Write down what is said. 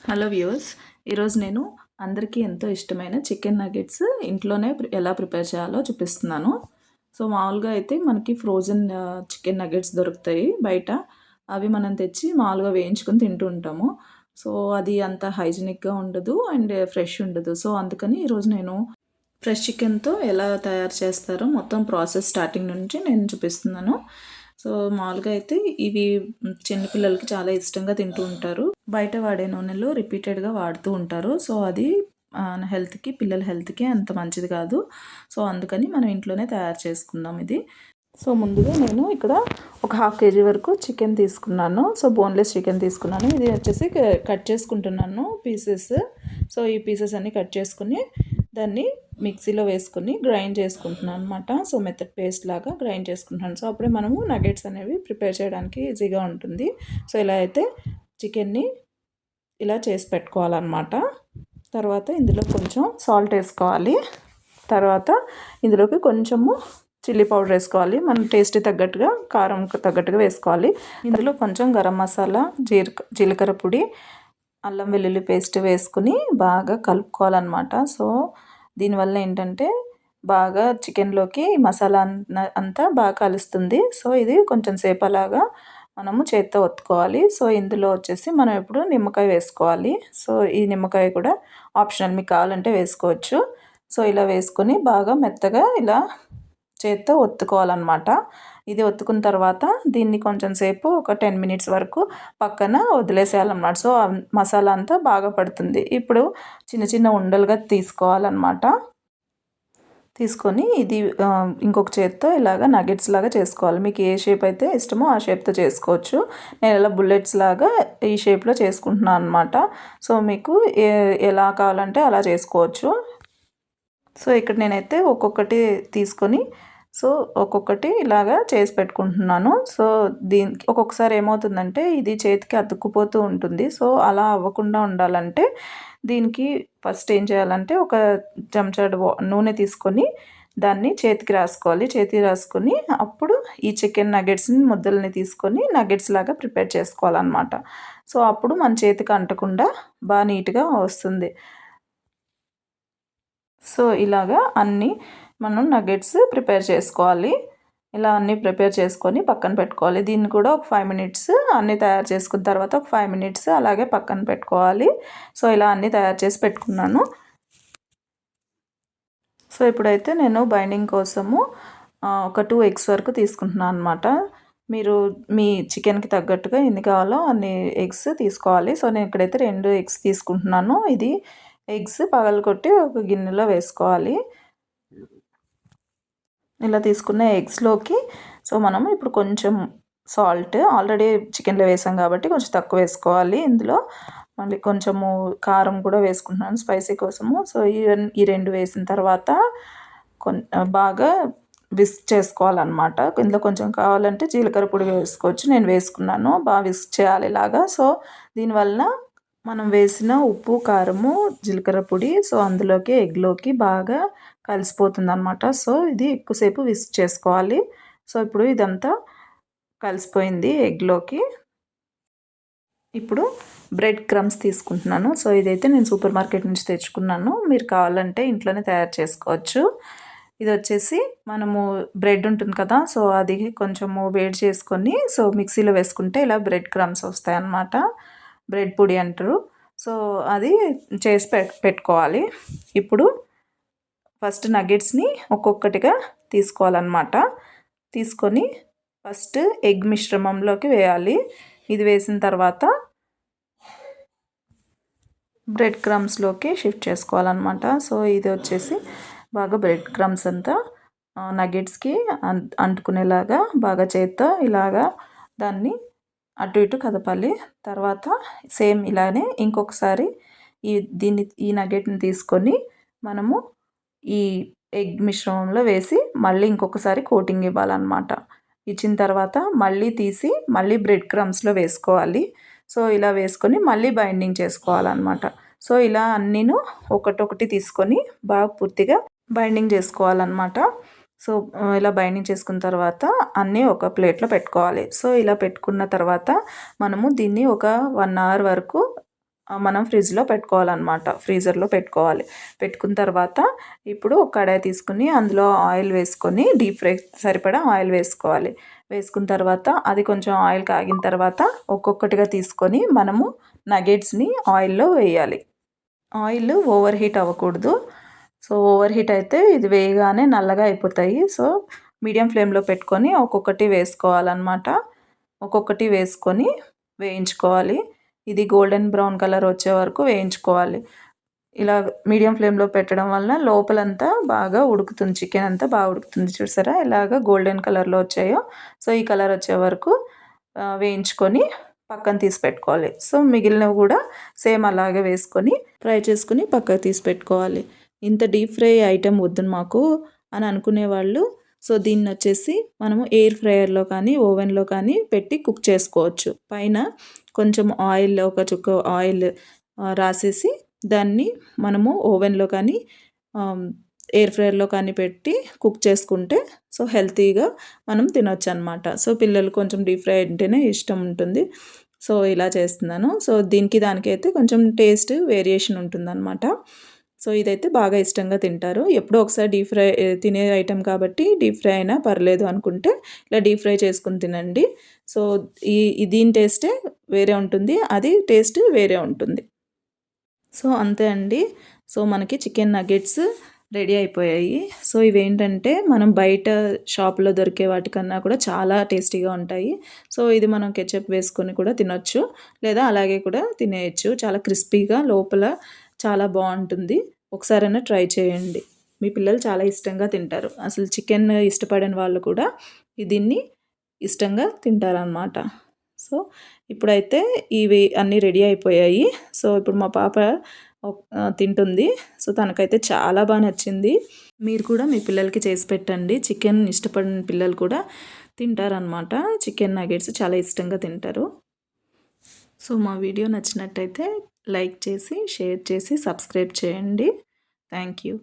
Hello viewers. ఈరోజు నేను అందరికీ ఎంతో ఇష్టమైన చికెన్ నగెట్స్ ఇంట్లోనే ఎలా ప్రిపేర్ చేయాలో చూపిస్తున్నాను. సో మామూలుగా అయితే మనకి ఫ్రోజన్ చికెన్ నగెట్స్ దొరుకుతాయి బయట. అవి మనం తెచ్చి మామూలుగా వేయించుకొని తింటూ ఉంటాము. సో అది అంత హైజీనిక్గా ఉండదు అండ్ ఫ్రెష్ ఉండదు. సో అందుకని ఈరోజు నేను ఫ్రెష్ చికెన్తో ఎలా తయారు చేస్తారో మొత్తం ప్రాసెస్ స్టార్టింగ్ నుంచి నేను చూపిస్తున్నాను. సో మామూలుగా అయితే ఇవి చిన్నపిల్లలకి చాలా ఇష్టంగా తింటూ ఉంటారు. బయట వాడే నూనెలో రిపీటెడ్గా వాడుతూ ఉంటారు. సో అది హెల్త్కి, పిల్లల హెల్త్కి అంత మంచిది కాదు. సో అందుకని మనం ఇంట్లోనే తయారు చేసుకుందాం ఇది. సో ముందుగా నేను ఇక్కడ ఒక హాఫ్ కేజీ వరకు చికెన్ తీసుకున్నాను. సో బోన్లెస్ చికెన్ తీసుకున్నాను. ఇది వచ్చేసి కట్ చేసుకుంటున్నాను పీసెస్. సో ఈ పీసెస్ అన్నీ కట్ చేసుకుని దాన్ని మిక్సీలో వేసుకుని గ్రైండ్ చేసుకుంటున్నాను అనమాట. సో మెత్తటి పేస్ట్ లాగా గ్రైండ్ చేసుకుంటున్నాను. సో అప్పుడే మనము నగెట్స్ అనేవి ప్రిపేర్ చేయడానికి ఈజీగా ఉంటుంది. సో ఇలా అయితే చికెన్ని ఇలా చేసి పెట్టుకోవాలన్నమాట. తర్వాత ఇందులో కొంచెం సాల్ట్ వేసుకోవాలి. తర్వాత ఇందులోకి కొంచెము చిల్లీ పౌడర్ వేసుకోవాలి. మన టేస్ట్ తగ్గట్టుగా, కారం తగ్గట్టుగా వేసుకోవాలి. ఇందులో కొంచెం గరం మసాలా, జీలకర్ర పొడి, అల్లం వెల్లుల్లి పేస్ట్ వేసుకుని బాగా కలుపుకోవాలన్నమాట. సో దీనివల్ల ఏంటంటే బాగా చికెన్లోకి మసాలా అంతా బాగా కలుస్తుంది. సో ఇది కొంచెం సేపు అలాగా మనము చేత్తో ఒత్తుకోవాలి. సో ఇందులో వచ్చేసి మనం ఇప్పుడు నిమ్మకాయ వేసుకోవాలి. సో ఈ నిమ్మకాయ కూడా ఆప్షనల్, మీకు కావాలంటే వేసుకోవచ్చు. సో ఇలా వేసుకొని బాగా మెత్తగా ఇలా చేత్తో ఒత్తుకోవాలన్నమాట. ఇది ఒత్తుకున్న తర్వాత దీన్ని కొంచెం సేపు ఒక 10 మినిట్స్ వరకు పక్కన వదిలేసేయాలన్నమాట. సో మసాలా అంతా బాగా పడుతుంది. ఇప్పుడు చిన్న చిన్న ఉండలుగా తీసుకోవాలన్నమాట. తీసుకొని ఇది ఇంకొక చేత్తో ఇలాగ నగెట్స్ లాగా చేసుకోవాలి. మీకు ఏ షేప్ అయితే ఇష్టమో ఆ షేప్తో చేసుకోవచ్చు. నేను ఇలా బుల్లెట్స్ లాగా ఈ షేప్లో చేసుకుంటున్నాను అనమాట. సో మీకు ఎలా కావాలంటే అలా చేసుకోవచ్చు. సో ఇక్కడ నేనైతే ఒక్కొక్కటి తీసుకొని ఒక్కొక్కటి ఇలాగా చేసి పెట్టుకుంటున్నాను. సో దీనికి ఒక్కొక్కసారి ఏమవుతుందంటే ఇది చేతికి అతుక్కుపోతూ ఉంటుంది. సో అలా అవ్వకుండా ఉండాలంటే దీనికి ఫస్ట్ ఏం చేయాలంటే ఒక చెంచాడు నూనె తీసుకొని దాన్ని చేతికి రాసుకోవాలి. చేతికి రాసుకొని అప్పుడు ఈ చికెన్ నగెట్స్ని ముద్దల్ని తీసుకొని నగెట్స్ లాగా ప్రిపేర్ చేసుకోవాలన్నమాట. సో అప్పుడు మన చేతికి అంటకుండా బాగా నీట్గా వస్తుంది. సో ఇలాగా అన్నీ మనం నగెట్స్ ప్రిపేర్ చేసుకోవాలి. ఇలా అన్నీ ప్రిపేర్ చేసుకొని పక్కన పెట్టుకోవాలి. దీన్ని కూడా ఒక 5 మినిట్స్ అన్నీ తయారు చేసుకున్న తర్వాత ఒక 5 మినిట్స్ అలాగే పక్కన పెట్టుకోవాలి. సో ఇలా అన్నీ తయారు చేసి పెట్టుకున్నాను. సో ఇప్పుడైతే నేను బైండింగ్ కోసము ఒక 2 ఎగ్స్ వరకు తీసుకుంటున్నాను అనమాట. మీరు మీ చికెన్కి తగ్గట్టుగా ఎన్ని కావాలో అన్ని ఎగ్స్ తీసుకోవాలి. సో నేను ఇక్కడైతే 2 ఎగ్స్ తీసుకుంటున్నాను. ఇది ఎగ్స్ పగలగొట్టి ఒక గిన్నెలో వేసుకోవాలి. ఇలా తీసుకున్న ఎగ్స్లోకి సో మనము ఇప్పుడు కొంచెం సాల్ట్, ఆల్రెడీ చికెన్లో వేసాం కాబట్టి కొంచెం తక్కువ వేసుకోవాలి. ఇందులో మళ్ళీ కొంచెము కారం కూడా వేసుకుంటున్నాను స్పైసీ కోసము. సో ఈ రెండు వేసిన తర్వాత బాగా విస్క్ చేసుకోవాలన్నమాట. ఇందులో కొంచెం కావాలంటే జీలకర్ర పొడి వేసుకోవచ్చు. నేను వేసుకున్నాను. బాగా విస్క్ చేయాలి ఇలాగా. సో దీనివల్ల మనం వేసిన ఉప్పు, కారము, జీలకర్ర పొడి సో అందులోకి ఎగ్లోకి బాగా కలిసిపోతుంది అనమాట. సో ఇది ఎక్కువసేపు విస్క్ చేసుకోవాలి. సో ఇప్పుడు ఇదంతా కలిసిపోయింది ఎగ్లోకి. ఇప్పుడు బ్రెడ్ క్రమ్స్ తీసుకుంటున్నాను. సో ఇదైతే నేను సూపర్ మార్కెట్ నుంచి తెచ్చుకున్నాను. మీరు కావాలంటే ఇంట్లోనే తయారు చేసుకోవచ్చు. ఇది వచ్చేసి మనము బ్రెడ్ ఉంటుంది కదా, సో అది కొంచెము వేడి చేసుకొని సో మిక్సీలో వేసుకుంటే ఇలా బ్రెడ్ క్రమ్స్ వస్తాయన్నమాట. బ్రెడ్ పొడి అంటారు. సో అది చేసి పెట్టుకోవాలి. ఇప్పుడు ఫస్ట్ నగెట్స్ని ఒక్కొక్కటిగా తీసుకోవాలన్నమాట. తీసుకొని ఫస్ట్ ఎగ్ మిశ్రమంలోకి వేయాలి. ఇది వేసిన తర్వాత బ్రెడ్ క్రమ్స్లోకి షిఫ్ట్ చేసుకోవాలన్నమాట. సో ఇది వచ్చేసి బాగా బ్రెడ్ క్రమ్స్ అంతా నగెట్స్కి అంటుకునేలాగా బాగా చేత్తో ఇలాగా దాన్ని అటు ఇటు కదపాలి. తర్వాత సేమ్ ఇలానే ఇంకొకసారి ఈ నగెట్ని తీసుకొని మనము ఈ ఎగ్ మిశ్రమంలో వేసి మళ్ళీ ఇంకొకసారి కోటింగ్ ఇవ్వాలన్నమాట. ఇచ్చిన తర్వాత మళ్ళీ తీసి మళ్ళీ బ్రెడ్ క్రమ్స్లో వేసుకోవాలి. సో ఇలా వేసుకొని మళ్ళీ బైండింగ్ చేసుకోవాలన్నమాట. సో ఇలా అన్నీను ఒకటొకటి తీసుకొని బాగా పూర్తిగా బైండింగ్ చేసుకోవాలన్నమాట. సో ఇలా బైండింగ్ చేసుకున్న తర్వాత అన్నీ ఒక ప్లేట్లో పెట్టుకోవాలి. సో ఇలా పెట్టుకున్న తర్వాత మనము దీన్ని ఒక 1 అవర్ వరకు మనం ఫ్రిడ్జ్లో పెట్టుకోవాలన్నమాట, ఫ్రీజర్లో పెట్టుకోవాలి. పెట్టుకున్న తర్వాత ఇప్పుడు ఒక కడాయి తీసుకుని అందులో ఆయిల్ వేసుకొని డీప్ ఫ్రై సరిపడా ఆయిల్ వేసుకోవాలి. వేసుకున్న తర్వాత అది కొంచెం ఆయిల్ కాగిన తర్వాత ఒక్కొక్కటిగా తీసుకొని మనము నగెట్స్ని ఆయిల్లో వేయాలి. ఆయిల్ ఓవర్ హీట్ అవ్వకూడదు. సో ఓవర్ హీట్ అయితే ఇది వేయగానే నల్లగా అయిపోతాయి. సో మీడియం ఫ్లేమ్లో పెట్టుకొని ఒక్కొక్కటి వేసుకోవాలన్నమాట. ఒక్కొక్కటి వేసుకొని వేయించుకోవాలి. ఇది గోల్డెన్ బ్రౌన్ కలర్ వచ్చే వరకు వేయించుకోవాలి. ఇలా మీడియం ఫ్లేమ్లో పెట్టడం వల్ల లోపలంతా బాగా ఉడుకుతుంది, చికెన్ అంతా బాగా ఉడుకుతుంది. చూసారా ఇలాగ గోల్డెన్ కలర్లో వచ్చాయో, సో ఈ కలర్ వచ్చే వరకు వేయించుకొని పక్కన తీసి పెట్టుకోవాలి. సో మిగిలినవి కూడా సేమ్ అలాగే వేసుకొని ఫ్రై చేసుకుని పక్కకు తీసి పెట్టుకోవాలి. ఇంత డీప్ ఫ్రై ఐటెం వద్దు మాకు అని అనుకునేవాళ్ళు, సో దీన్ని వచ్చేసి మనము ఎయిర్ ఫ్రైయర్లో కానీ ఓవెన్లో కానీ పెట్టి కుక్ చేసుకోవచ్చు. పైన కొంచెం ఆయిల్, ఒక చుక్క ఆయిల్ రాసేసి దాన్ని మనము ఓవెన్లో కానీ ఎయిర్ ఫ్రైయర్లో కానీ పెట్టి కుక్ చేసుకుంటే సో హెల్తీగా మనం తినొచ్చు అనమాట. సో పిల్లలు కొంచెం డీప్ ఫ్రై అంటేనే ఇష్టం ఉంటుంది. సో ఇలా చేస్తున్నాను. సో దీనికి దానికైతే కొంచెం టేస్ట్ వేరియేషన్ ఉంటుందన్నమాట. సో ఇదైతే బాగా ఇష్టంగా తింటారు. ఎప్పుడో ఒకసారి డీప్ ఫ్రై తినే ఐటెం కాబట్టి డీప్ ఫ్రై అయినా పర్లేదు అనుకుంటే ఇలా డీప్ ఫ్రై చేసుకుని తినండి. సో దీని టేస్టే వేరే ఉంటుంది, అది టేస్ట్ వేరే ఉంటుంది. సో అంతే అండి. సో మనకి చికెన్ నగెట్స్ రెడీ అయిపోయాయి. సో ఇవేంటంటే మనం బయట షాప్లో దొరికే వాటికన్నా కూడా చాలా టేస్టీగా ఉంటాయి. సో ఇది మనం కెచప్ వేసుకొని కూడా తినొచ్చు, లేదా అలాగే కూడా తినేయచ్చు. చాలా క్రిస్పీగా లోపల చాలా బాగుంటుంది. ఒకసారైనా ట్రై చేయండి, మీ పిల్లలు చాలా ఇష్టంగా తింటారు. అసలు చికెన్ ఇష్టపడని వాళ్ళు కూడా దీన్ని ఇష్టంగా తింటారనమాట. సో ఇప్పుడైతే ఇవి అన్నీ రెడీ అయిపోయాయి. సో ఇప్పుడు మా పాప తింటుంది. సో తనకైతే చాలా బాగా నచ్చింది. మీరు కూడా మీ పిల్లలకి చేసి పెట్టండి. చికెన్ ఇష్టపడిన పిల్లలు కూడా తింటారనమాట. చికెన్ నగెట్స్ చాలా ఇష్టంగా తింటారు. సో మా వీడియో నచ్చినట్టయితే లైక్ చేసి, షేర్ చేసి, సబ్స్క్రైబ్ చేయండి. Thank you.